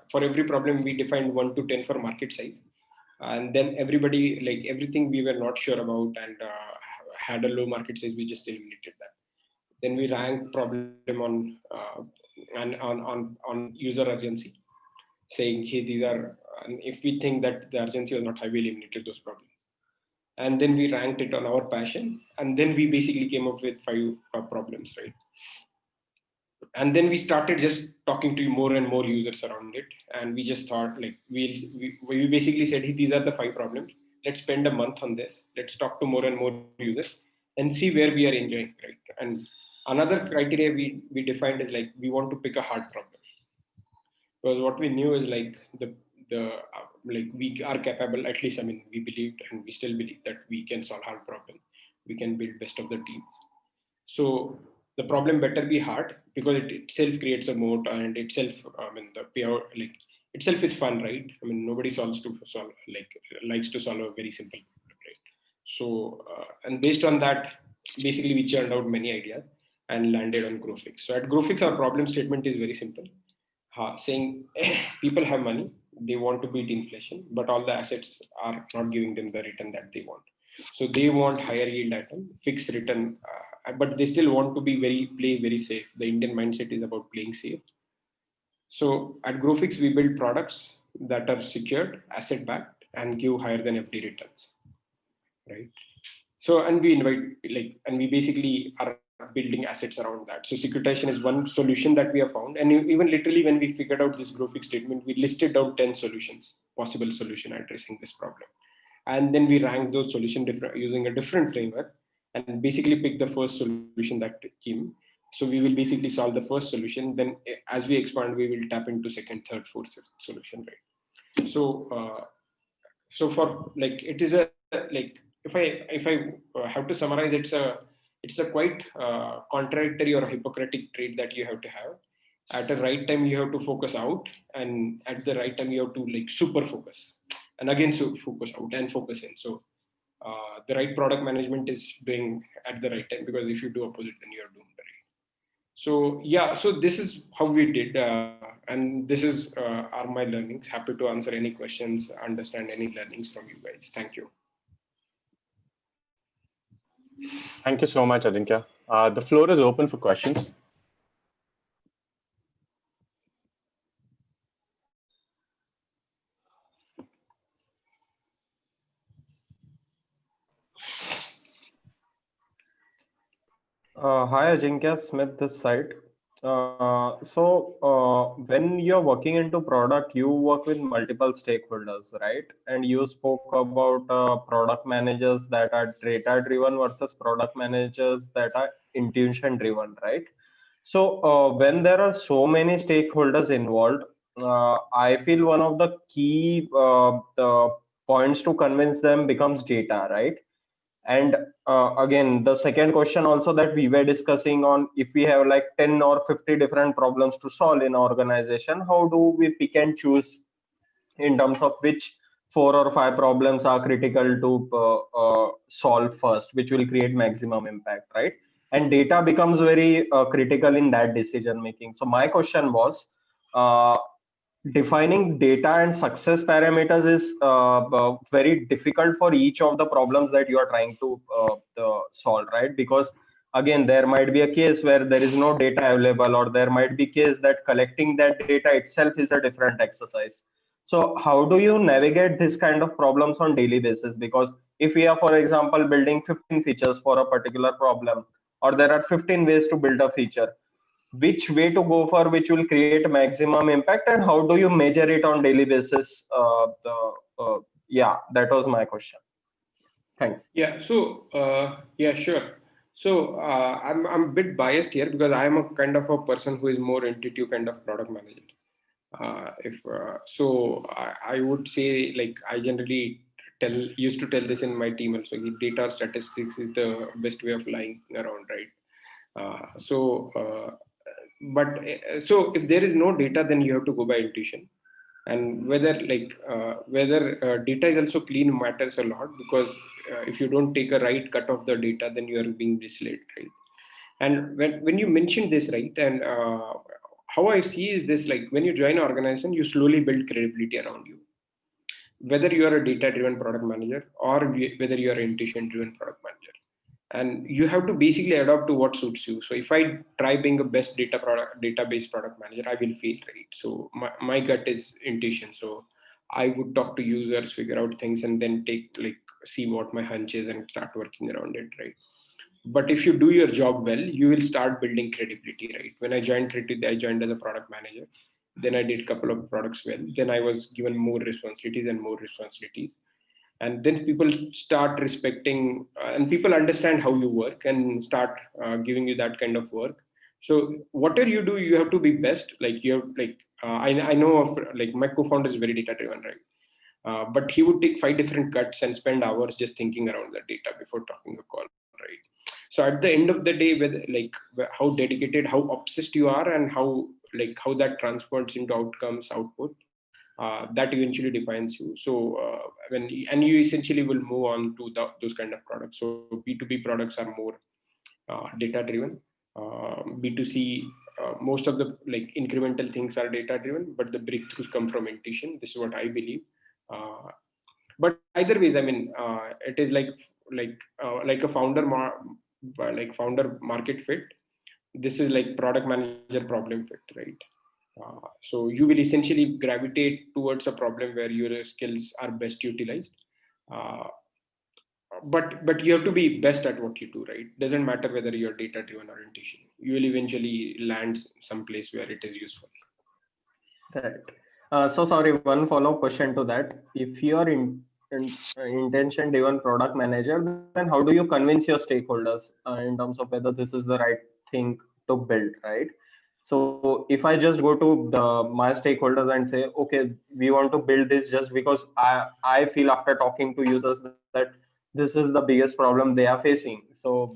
for every problem we defined 1 to 10 for market size, and then everybody, like everything we were not sure about and had a low market size, we just eliminated that. Then we ranked problem on user urgency, saying, hey, these are, and if we think that the urgency was not high, we eliminated those problems. And then we ranked it on our passion, and then we basically came up with 5 problems, right? And then we started just talking to more and more users around it, and we just thought, like, we basically said, hey, these are the 5 problems, let's spend a month on this, let's talk to more and more users and see where we are enjoying, right? And another criteria we defined is, like, we want to pick a hard problem, because what we knew is, like, the like we are capable, at least, I mean, we believed and we still believe that we can solve hard problem, we can build best of the teams. So the problem better be hard, because it itself creates a moat, and itself, I mean, the payout, like, itself is fun, right? I mean, nobody likes to solve a very simple problem, right? So and based on that, basically we churned out many ideas and landed on Growfix. So at Growfix, our problem statement is very simple, saying people have money, they want to beat inflation, but all the assets are not giving them the return that they want. So they want higher yield item, fixed return, but they still want to be play very safe. The Indian mindset is about playing safe. So at Growfix, we build products that are secured, asset backed, and give higher than FD returns, right? So, and we invite, like, and we basically are building assets around that. So securitization is one solution that we have found. And even literally when we figured out this Growfix statement, we listed down 10 solutions, possible solution addressing this problem. And then we ranked those solutions using a different framework, and basically pick the first solution that came. So we will basically solve the first solution. Then as we expand, we will tap into second, third, fourth, fifth solution, right? So so for, like, it is a, like, if I have to summarize, it's a quite contradictory or hypocritic trait that you have to have. At the right time you have to focus out, and at the right time you have to, like, super focus, and again so focus out and focus in. So the right product management is doing at the right time, because if you do opposite, then you are doomed, right? So yeah, so this is how we did, and this is are my learnings. Happy to answer any questions, understand any learnings from you guys. Thank you. Thank you so much, Ajinkya. The floor is open for questions. Hi, Ajinkya Smith this side. When you're working into product, you work with multiple stakeholders, right? And you spoke about product managers that are data driven versus product managers that are intuition driven, right? When there are so many stakeholders involved, I feel one of the key the points to convince them becomes data, right? And again, the second question also that we were discussing on, if we have like 10 or 50 different problems to solve in our organization, how do we pick and choose in terms of which 4 or 5 problems are critical to solve first, which will create maximum impact, right? And data becomes very critical in that decision making. So my question was, uh, defining data and success parameters is very difficult for each of the problems that you are trying to solve, right? Because again, there might be a case where there is no data available, or there might be case that collecting that data itself is a different exercise. So how do you navigate this kind of problems on daily basis? Because if we are, for example, building 15 features for a particular problem, or there are 15 ways to build a feature, which way to go for which will create maximum impact, and how do you measure it on daily basis? Yeah, that was my question. Thanks. Yeah. Yeah, sure. I'm a bit biased here because I'm a kind of a person who is more intuitive kind of product manager. If so, I would say, like, I generally used to tell this in my team also. Data or statistics is the best way of lying around, right? So if there is no data, then you have to go by intuition. And whether data is also clean matters a lot, because if you don't take a right cut of the data, then you are being misled, right? And when you mentioned this, right, and how I see is this, like, when you join an organization, you slowly build credibility around you, whether you are a data driven product manager or whether you are an intuition driven product manager. And you have to basically adapt to what suits you. So if I try being a best database product manager, I will fail, right? So my gut is intuition. So I would talk to users, figure out things, and then see what my hunch is and start working around it, right? But if you do your job well, you will start building credibility, right? When I joined Creativity, I joined as a product manager. Then I did a couple of products well. Then I was given more responsibilities and more responsibilities. And then people start respecting, and people understand how you work and start giving you that kind of work. So whatever you do, you have to be best. Like, you have, I know of, like, my co-founder is very data driven, right? But he would take 5 different cuts and spend hours just thinking around the data before talking a call, right? So at the end of the day, with, like, how dedicated, how obsessed you are, and how that transports into outcomes, output, that eventually defines you. So and you essentially will move on to those kind of products. So B2B products are more data driven. B2C, most of the, like, incremental things are data driven, but the breakthroughs come from intuition. This is what I believe. Uh, but either ways, I mean, it is like a founder market fit. This is like product manager problem fit, right? So you will essentially gravitate towards a problem where your skills are best utilized. Uh, but you have to be best at what you do, right? Doesn't matter whether you're data driven or intuition. You will eventually land someplace where it is useful. Right. So sorry, one follow-up question to that. If you are intention-driven product manager, then how do you convince your stakeholders in terms of whether this is the right thing to build, right? So if I just go to my stakeholders and say, okay, we want to build this just because I feel after talking to users that this is the biggest problem they are facing. So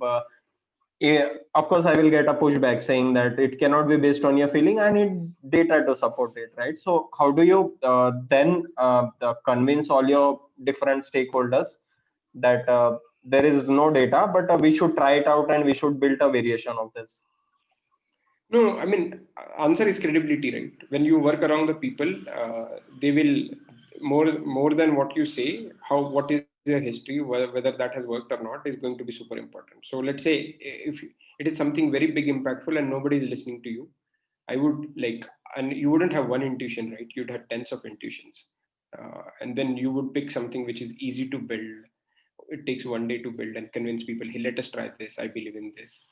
yeah, of course, I will get a pushback saying that it cannot be based on your feeling. I need data to support it, right? So how do you then convince all your different stakeholders that there is no data, but we should try it out and we should build a variation of this? No, I mean, answer is credibility, right? When you work around the people, they will more than what you say. What is their history, whether that has worked or not, is going to be super important. So let's say if it is something very big, impactful, and nobody is listening to you, I would like, and you wouldn't have one intuition, right? You'd have tens of intuitions, and then you would pick something which is easy to build. It takes one day to build and convince people, hey, let us try this. I believe in this.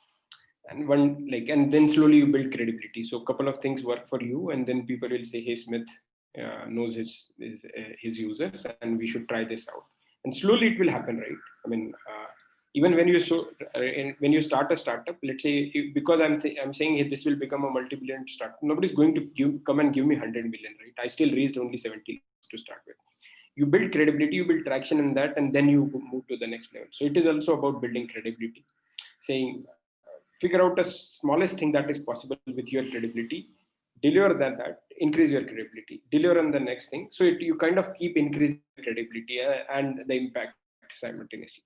and and then slowly you build credibility. So a couple of things work for you, and then people will say, hey, Smith knows his users, and we should try this out, and slowly it will happen, right? I mean, even when when you start a startup, let's say, because I'm saying, hey, this will become a multi-billion startup, nobody's going to come and give me 100 million, right? I still raised only 70 lakhs to start with. You build credibility, you build traction in that, and then you move to the next level. So it is also about building credibility, saying, figure out the smallest thing that is possible with your credibility, deliver that, increase your credibility, deliver on the next thing. So you kind of keep increasing credibility and the impact simultaneously.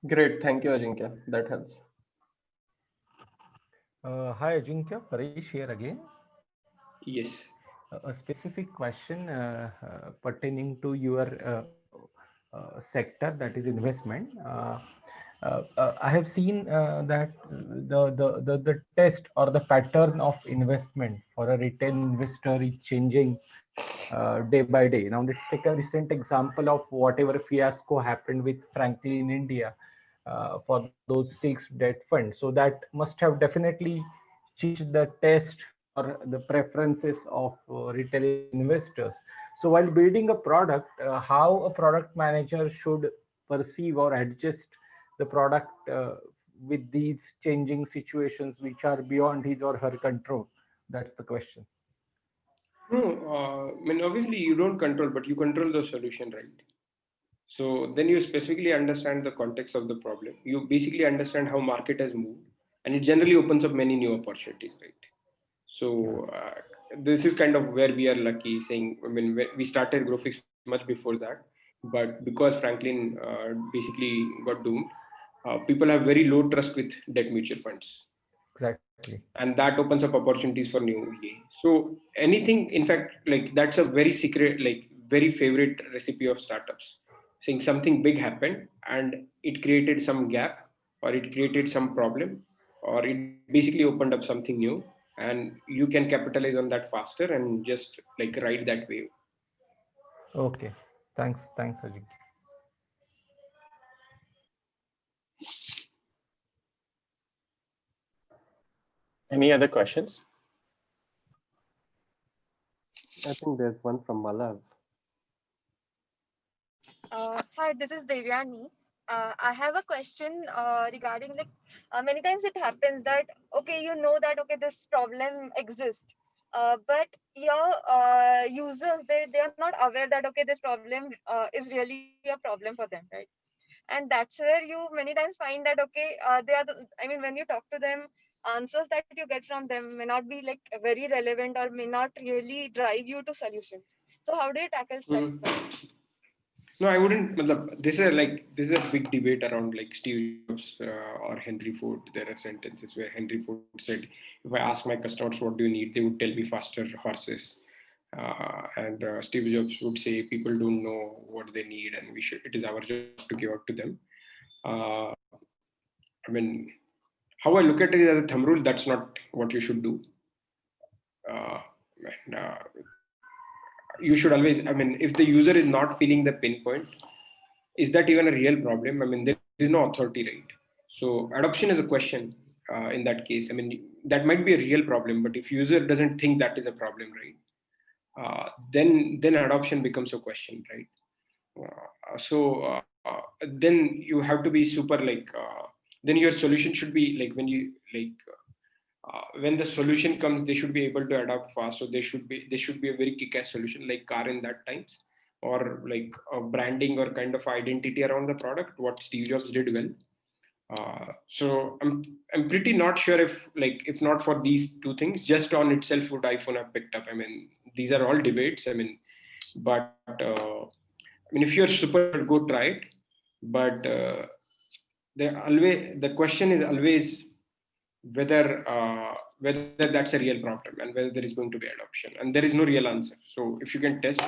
Great. Thank you, Ajinkya. That helps. Hi Ajinkya, Paresh here again. Yes. A specific question pertaining to your sector, that is investment. I have seen that the test or the pattern of investment for a retail investor is changing day by day. Now let's take a recent example of whatever fiasco happened with Franklin in India for those 6 debt funds. So that must have definitely changed the test or the preferences of retail investors. So while building a product, how a product manager should perceive or adjust the product with these changing situations which are beyond his or her control? That's the question. No, I mean, obviously you don't control, but you control the solution, right? So then you specifically understand the context of the problem. You basically understand how market has moved, and it generally opens up many new opportunities, right? So this is kind of where we are lucky, saying, I mean, we started Growfix much before that, but because Franklin basically got doomed, people have very low trust with debt mutual funds, Exactly. and that opens up opportunities for new EA. So anything, in fact, like that's a very secret, like very favorite recipe of startups, saying something big happened and it created some gap, or it created some problem, or it basically opened up something new, and you can capitalize on that faster and just like ride that wave. Okay. Thanks, Ajit. Any other questions? I think there's one from Malav. Hi, this is Devyani. I have a question regarding like many times it happens that okay, you know that okay this problem exists, but your users they are not aware that okay this problem is really a problem for them, right? And that's where you many times find that okay I mean when you talk to them, answers that you get from them may not be like very relevant or may not really drive you to solutions. So how do you tackle such Mhm. problems? No, I wouldn't. This is a big debate around like Steve Jobs or Henry Ford. There are sentences where Henry Ford said, "If I ask my customers what do you need, they would tell me faster horses." And Steve Jobs would say, "People don't know what they need, and we should. It is our job to give out to them." Uh, I mean, how I look at it as a thumb rule, that's not what you should do. Uh, and, you should always. I mean, if the user is not feeling the pinpoint, is that even a real problem? I mean, there is no authority, right? So adoption is a question in that case. I mean, that might be a real problem, but if user doesn't think that is a problem, right? Then adoption becomes a question, right? So then you have to be super like. Then your solution should be like when the solution comes, they should be able to adapt fast. So they should be a very kick-ass solution like car in that times, or like a branding or kind of identity around the product. What Steve Jobs did well. So I'm pretty not sure if not for these two things, just on itself would iPhone have picked up. I mean, these are all debates. I mean, but I mean, if you're super good, go try it. But the question is always whether that's a real problem and whether there is going to be adoption, and there is no real answer. So if you can test,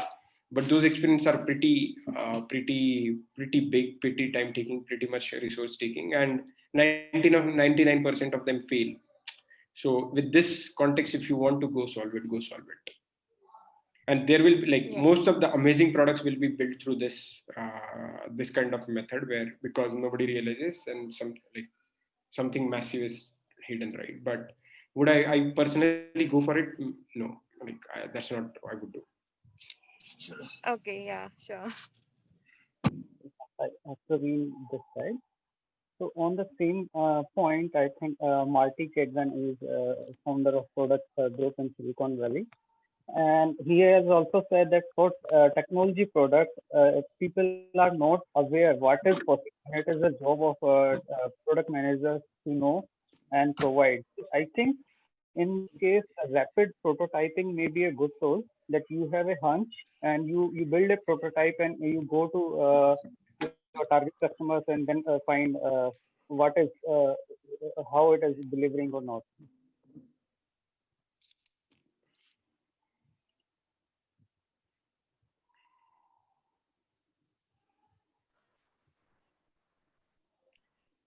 but those experiments are pretty big, pretty time taking, pretty much resource taking, and 99% of them fail. So with this context, if you want to go solve it, go solve it. And there will be like Yeah. most of the amazing products will be built through this kind of method, where because nobody realizes and something massive is hidden, right? But would I personally go for it? No, like that's not what I would do. Okay, yeah, sure. Praveen this side. So on the same point, I think Marty Kedman is founder of Product Group in Silicon Valley. And he has also said that for technology products, people are not aware what is possible. It is a job of product managers to know and provide. I think in this case, rapid prototyping may be a good tool that you have a hunch and you build a prototype and you go to your target customers and then find what is how it is delivering or not.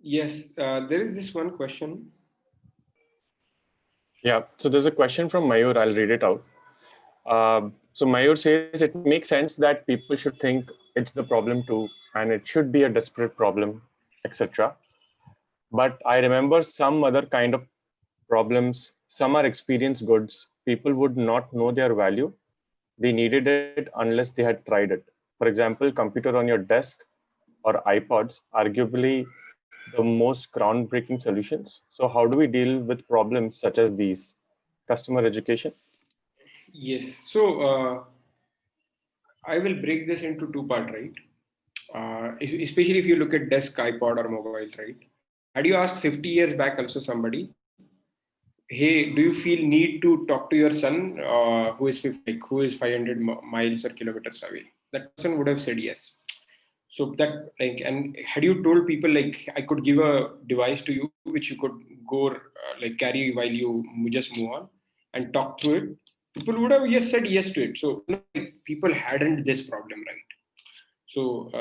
Yes, there is this one question. Yeah, so there's a question from Mayur. I'll read it out. So Mayur says it makes sense that people should think it's the problem too, and it should be a desperate problem, etc. But I remember some other kind of problems. Some are experience goods. People would not know their value. They needed it unless they had tried it. For example, computer on your desk or iPods, arguably the most groundbreaking solutions. So how do we deal with problems such as these? Customer education? Yes, so I will break this into two parts, right? Especially if you look at desk, iPod, or mobile, right? Had you asked 50 years back also somebody, hey, do you feel need to talk to your son who is 50, like, who is 500 miles or kilometers away? That person would have said yes. So that, like, and had you told people like I could give a device to you which you could go like carry while you just move on and talk through it, people would have yes said yes to it. So like, people hadn't this problem, right? So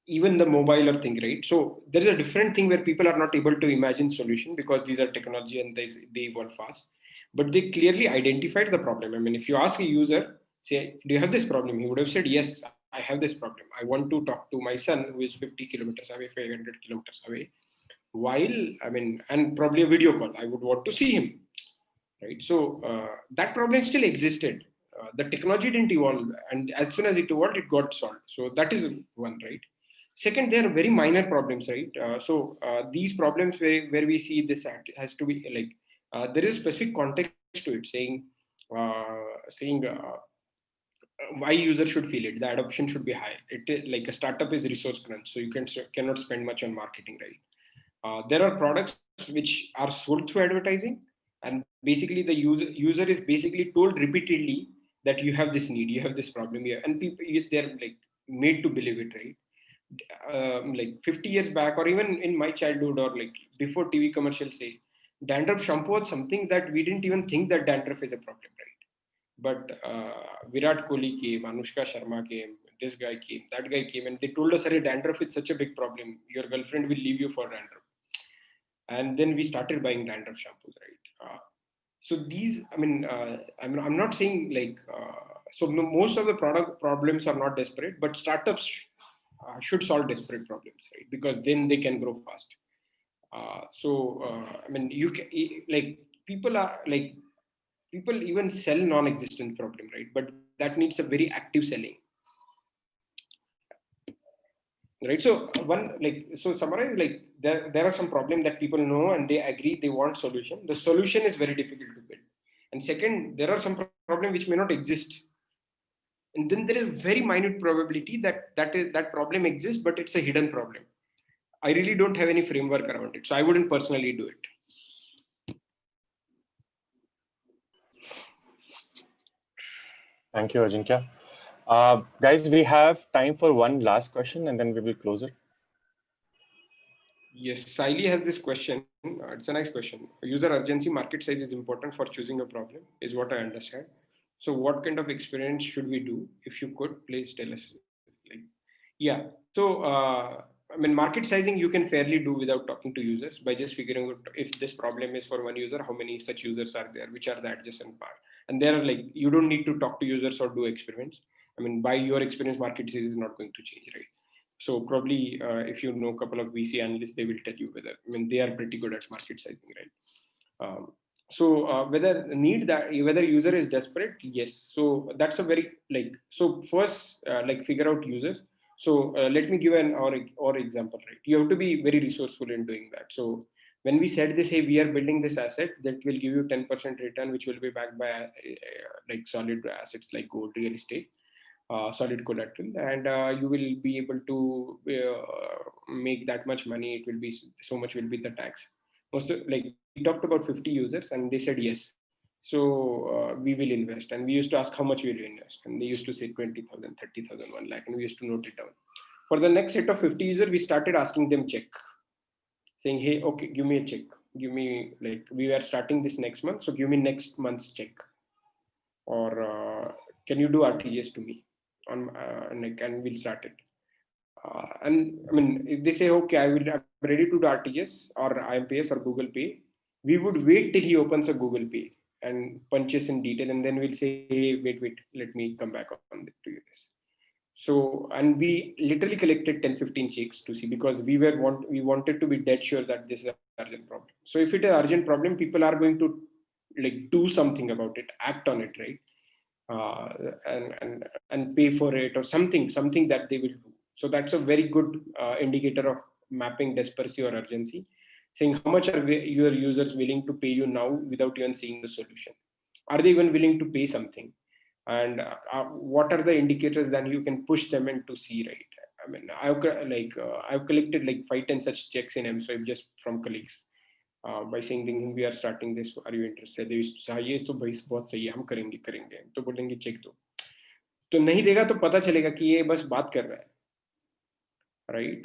even the mobile or thing, right? So there is a different thing where people are not able to imagine solution because these are technology and they evolve fast, but they clearly identified the problem. I mean, if you ask a user, say, do you have this problem? He would have said, yes, I have this problem. I want to talk to my son who is 50 kilometers away, 500 kilometers away. While, I mean, and probably a video call, I would want to see him, right? So that problem still existed. The technology didn't evolve, and as soon as it evolved, it got solved. So that is one, right? Second, there are very minor problems, right? These problems where we see this has to be like there is specific context to it, saying why user should feel it. The adoption should be high. Like a startup is resource crunch, so you cannot spend much on marketing, right? There are products which are sold through advertising, and basically the user is basically told repeatedly that you have this need, you have this problem here, and people they're like made to believe it, right? Like 50 years back, or even in my childhood, or like before TV commercials say, dandruff shampoo was something that we didn't even think that dandruff is a problem, right? But Virat Kohli came, Anushka Sharma came, this guy came, that guy came, and they told us, "Arey, dandruff is such a big problem. Your girlfriend will leave you for dandruff." And then we started buying dandruff shampoos, right? So these, I mean, I'm not saying like so most of the product problems are not desperate, but startups should solve desperate problems, right? Because then they can grow fast. I mean, you can like people are like people even sell non-existent problem, right? But that needs a very active selling, right? So one like so summarize like there are some problem that people know and they agree they want solution. The solution is very difficult to build, and second, there are some problem which may not exist, and then there is very minute probability that problem exists, but it's a hidden problem. I really don't have any framework around it, so I wouldn't personally do it. Thank you, Ajinkya. Guys, we have time for one last question and then we will close it. Yes, Siley has this question. It's a nice question. User urgency market size is important for choosing a problem, is what I understand. So, what kind of experience should we do? If you could, please tell us. Like, yeah. So, I mean, market sizing you can fairly do without talking to users by just figuring out if this problem is for one user, how many such users are there, which are the adjacent part. And there are like you don't need to talk to users or do experiments. I mean, by your experience, market size is not going to change, right? So probably if you know a couple of VC analysts, they will tell you whether, I mean, they are pretty good at market sizing, right? Whether user is desperate, yes. So that's a very so first figure out users. So let me give an or example, right? You have to be very resourceful in doing that. So when we said this, hey, we are building this asset that will give you 10% return, which will be backed by solid assets like gold, real estate, solid collateral, and you will be able to make that much money. It will be so much will be the tax. We talked about 50 users and they said yes. So we will invest, and we used to ask how much will you invest, and they used to say 20,000, 30,000, 1 lakh, and we used to note it down. For the next set of 50 users, we started asking them check, saying, hey, okay, give me a check, give me, we are starting this next month, so give me next month's check, or can you do RTGS to me on and we'll start it. And I mean, if they say, okay, I'm ready to do RTGS or IMPS or Google Pay, we would wait till he opens a Google Pay and punches in detail, and then we'll say, hey, wait, let me come back on to you this. So, and we literally collected 10, 15 checks to see, because we wanted to be dead sure that this is an urgent problem. So if it is an urgent problem, people are going to do something about it, act on it, right? And pay for it, or something that they will do. So that's a very good indicator of mapping desperation or urgency, saying how much are your users willing to pay you now without even seeing the solution. Are they even willing to pay something? And what are the indicators that you can push them in to see, right? I mean, I've collected 5-10 such checks in MSwipe just from colleagues. By saying, thinking we are starting this, are you interested? They used to say, ये तो भाई बहुत सही है, हम करेंगे, तो बोलेंगे चेक दो, तो नहीं देगा तो पता चलेगा कि ये बस बात कर रहा है, right?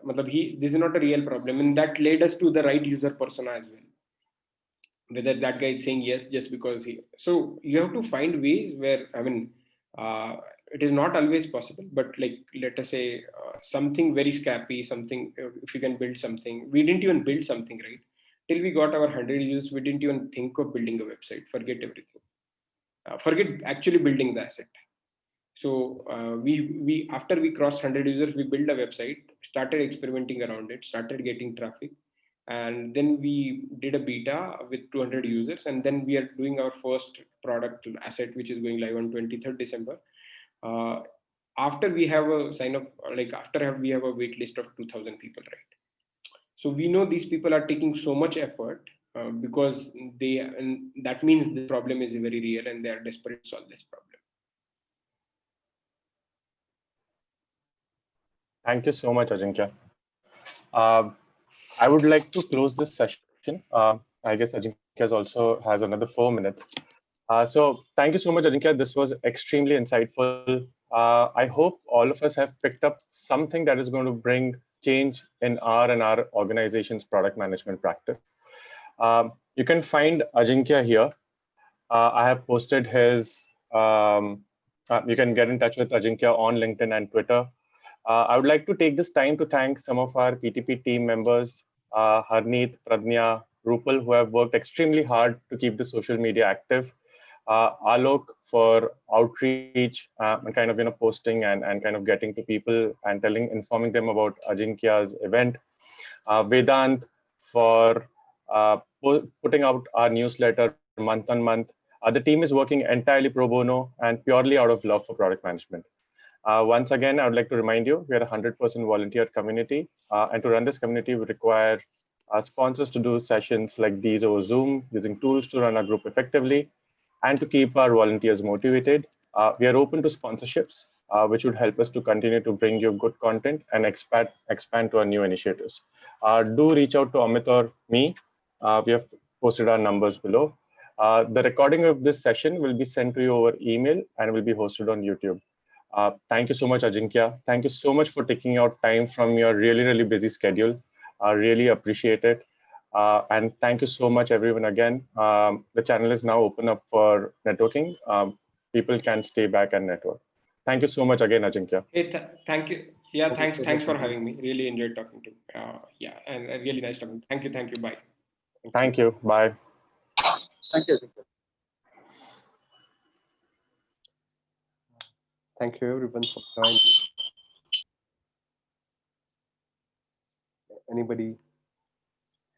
मतलब this is not a real problem, and that led us to the right user persona as well. Whether that guy is saying yes just because so you have to find ways where, I mean, it is not always possible, but let us say something very scrappy, something, if you can build something. We didn't even build something, right? Till we got our 100 users, we didn't even think of building a website. Forget everything. Forget actually building the asset. So we after we crossed 100 users, we built a website, started experimenting around it, started getting traffic, and then we did a beta with 200 users, and then we are doing our first product asset, which is going live on 23rd December. After we have a sign up, after we have a wait list of 2,000 people, right? So we know these people are taking so much effort because and that means the problem is very real and they are desperate to solve this problem. Thank you so much, Ajinkya. I would like to close this session. I guess Ajinkya also has another 4 minutes. So thank you so much, Ajinkya. This was extremely insightful. I hope all of us have picked up something that is going to bring change in our organization's product management practice. You can find Ajinkya here. I have posted his, you can get in touch with Ajinkya on LinkedIn and Twitter. I would like to take this time to thank some of our PTP team members, Harneet, Pradnya, Rupal, who have worked extremely hard to keep the social media active. Alok for outreach and kind of posting and kind of getting to people and informing them about Ajinkya's event. Vedant for putting out our newsletter month on month. The team is working entirely pro bono and purely out of love for product management. Once again, I would like to remind you, we are a 100% volunteer community, and to run this community, we require sponsors to do sessions like these over Zoom, using tools to run our group effectively, and to keep our volunteers motivated. We are open to sponsorships, which would help us to continue to bring you good content and expand to our new initiatives. Do reach out to Amit or me. We have posted our numbers below. The recording of this session will be sent to you over email and will be hosted on YouTube. Thank you so much, Ajinkya. Thank you so much for taking out time from your really, really busy schedule. I really appreciate it. And thank you so much, everyone, again. The channel is now open up for networking. People can stay back and network. Thank you so much again, Ajinkya. Hey, thank you. Yeah, thanks for having me. Really enjoyed talking to you. Yeah, and really nice talking. Thank you. Bye. Thank you. Bye. Thank you. Thank you, everyone, for joining. Anybody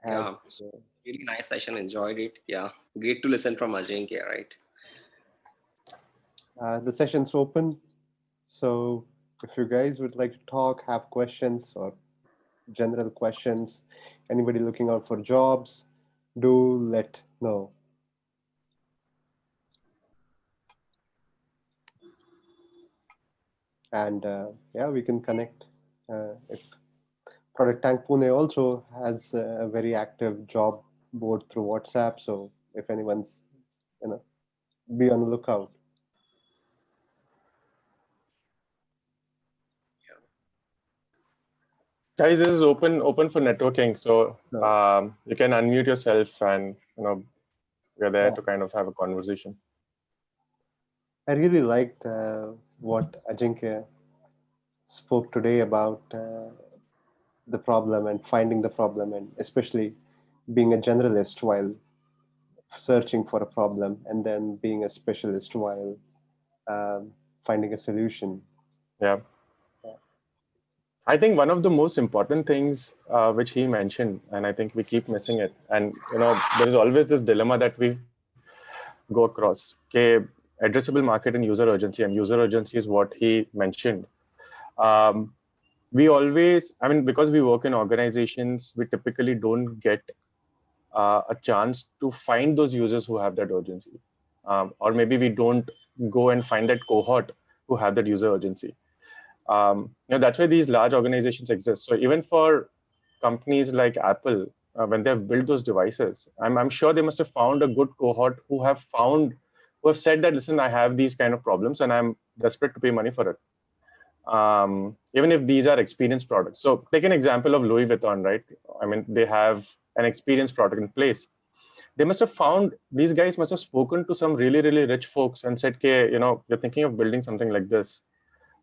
has? Yeah, really nice session. Enjoyed it. Yeah, great to listen from Ajinkya, right? The session's open, so if you guys would like to talk, have questions or general questions, anybody looking out for jobs, do let know. And yeah, we can connect. If Product Tank Pune also has a very active job board through WhatsApp, so if anyone's, be on the lookout. Guys, this is open for networking, so you can unmute yourself, and we're there to kind of have a conversation. I really liked what Ajinkya spoke today about the problem and finding the problem, and especially being a generalist while searching for a problem, and then being a specialist while finding a solution. Yeah. I think one of the most important things which he mentioned, and I think we keep missing it, and there is always this dilemma that we go across. Okay, addressable market and user urgency, and user urgency is what he mentioned. We always, because we work in organizations, we typically don't get a chance to find those users who have that urgency, or maybe we don't go and find that cohort who have that user urgency. That's why these large organizations exist. So even for companies like Apple, when they've built those devices, I'm sure they must have found a good cohort who have said that, listen, I have these kind of problems and I'm desperate to pay money for it. Even if these are experienced products. So take an example of Louis Vuitton, right? They have an experienced product in place. They must have found, these guys must have spoken to some really, really rich folks and said, okay, you're thinking of building something like this,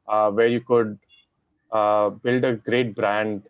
where you could build a great brand